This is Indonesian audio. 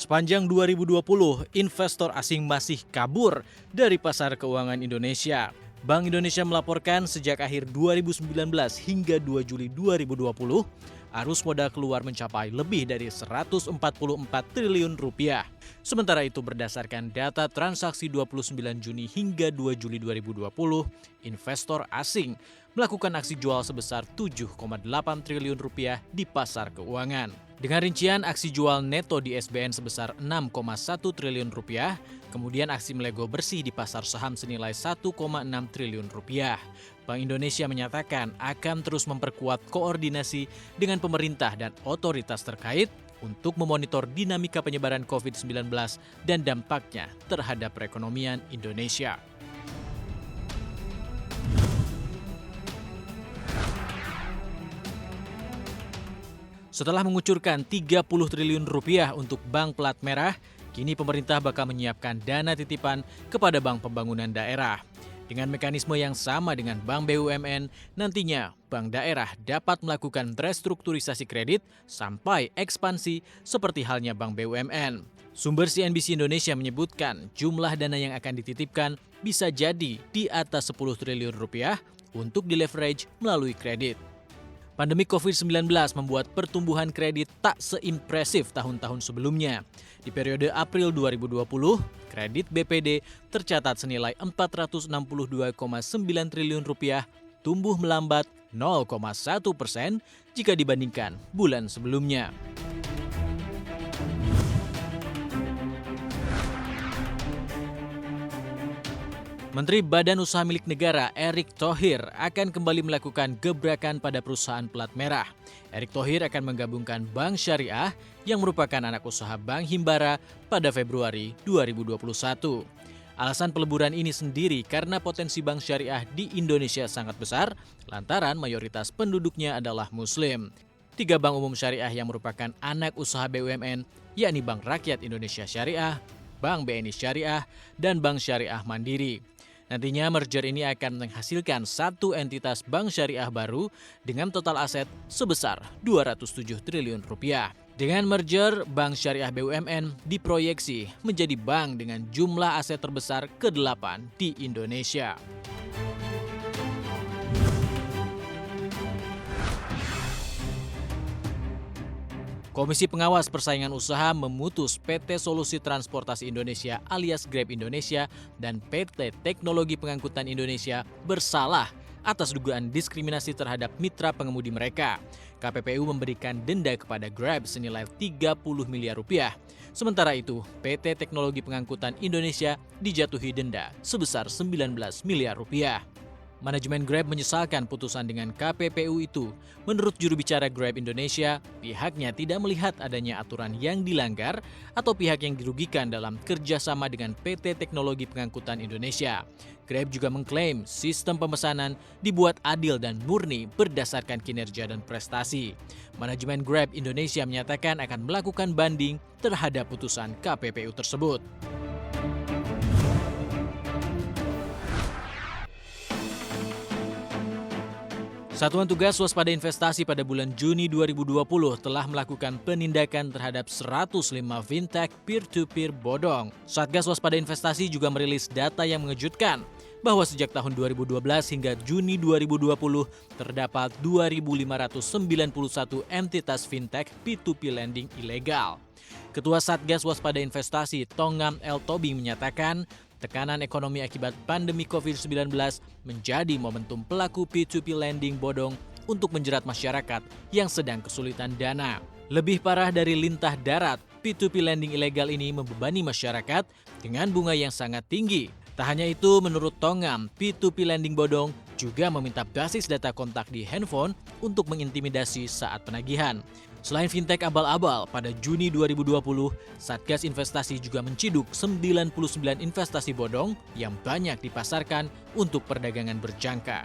Sepanjang 2020, investor asing masih kabur dari pasar keuangan Indonesia. Bank Indonesia melaporkan sejak akhir 2019 hingga 2 Juli 2020, arus modal keluar mencapai lebih dari 144 triliun rupiah. Sementara itu berdasarkan data transaksi 29 Juni hingga 2 Juli 2020, investor asing melakukan aksi jual sebesar 7,8 triliun rupiah di pasar keuangan. Dengan rincian aksi jual neto di SBN sebesar 6,1 triliun rupiah, kemudian aksi melego bersih di pasar saham senilai 1,6 triliun rupiah. Bank Indonesia menyatakan akan terus memperkuat koordinasi dengan pemerintah dan otoritas terkait untuk memonitor dinamika penyebaran COVID-19 dan dampaknya terhadap perekonomian Indonesia. Setelah mengucurkan 30 triliun rupiah untuk bank plat merah, kini pemerintah bakal menyiapkan dana titipan kepada bank pembangunan daerah. Dengan mekanisme yang sama dengan bank BUMN, nantinya bank daerah dapat melakukan restrukturisasi kredit sampai ekspansi seperti halnya bank BUMN. Sumber CNBC Indonesia menyebutkan jumlah dana yang akan dititipkan bisa jadi di atas 10 triliun rupiah untuk dileverage melalui kredit. Pandemi COVID-19 membuat pertumbuhan kredit tak seimpresif tahun-tahun sebelumnya. Di periode April 2020, kredit BPD tercatat senilai 462,9 triliun rupiah, tumbuh melambat 0,1% jika dibandingkan bulan sebelumnya. Menteri Badan Usaha Milik Negara Erick Thohir akan kembali melakukan gebrakan pada perusahaan plat merah. Erick Thohir akan menggabungkan Bank Syariah yang merupakan anak usaha Bank Himbara pada Februari 2021. Alasan peleburan ini sendiri karena potensi bank syariah di Indonesia sangat besar lantaran mayoritas penduduknya adalah Muslim. 3 bank umum syariah yang merupakan anak usaha BUMN yakni Bank Rakyat Indonesia Syariah, Bank BNI Syariah, dan Bank Syariah Mandiri. Nantinya merger ini akan menghasilkan satu entitas bank syariah baru dengan total aset sebesar 207 triliun rupiah. Dengan merger, Bank Syariah BUMN diproyeksi menjadi bank dengan jumlah aset terbesar ke-8 di Indonesia. Komisi Pengawas Persaingan Usaha memutus PT Solusi Transportasi Indonesia alias Grab Indonesia dan PT Teknologi Pengangkutan Indonesia bersalah atas dugaan diskriminasi terhadap mitra pengemudi mereka. KPPU memberikan denda kepada Grab senilai 30 miliar rupiah. Sementara itu, PT Teknologi Pengangkutan Indonesia dijatuhi denda sebesar 19 miliar rupiah. Manajemen Grab menyesalkan putusan dengan KPPU itu. Menurut juru bicara Grab Indonesia, pihaknya tidak melihat adanya aturan yang dilanggar atau pihak yang dirugikan dalam kerjasama dengan PT Teknologi Pengangkutan Indonesia. Grab juga mengklaim sistem pemesanan dibuat adil dan murni berdasarkan kinerja dan prestasi. Manajemen Grab Indonesia menyatakan akan melakukan banding terhadap putusan KPPU tersebut. Satuan Tugas Waspada Investasi pada bulan Juni 2020 telah melakukan penindakan terhadap 105 fintech peer-to-peer bodong. Satgas Waspada Investasi juga merilis data yang mengejutkan bahwa sejak tahun 2012 hingga Juni 2020 terdapat 2.591 entitas fintech P2P lending ilegal. Ketua Satgas Waspada Investasi Tongam L. Tobing menyatakan tekanan ekonomi akibat pandemi COVID-19 menjadi momentum pelaku P2P lending bodong untuk menjerat masyarakat yang sedang kesulitan dana. Lebih parah dari lintah darat, P2P lending ilegal ini membebani masyarakat dengan bunga yang sangat tinggi. Tak hanya itu, menurut Tongam, P2P lending bodong juga meminta basis data kontak di handphone untuk mengintimidasi saat penagihan. Selain fintech abal-abal, pada Juni 2020, Satgas Investasi juga menciduk 99 investasi bodong yang banyak dipasarkan untuk perdagangan berjangka.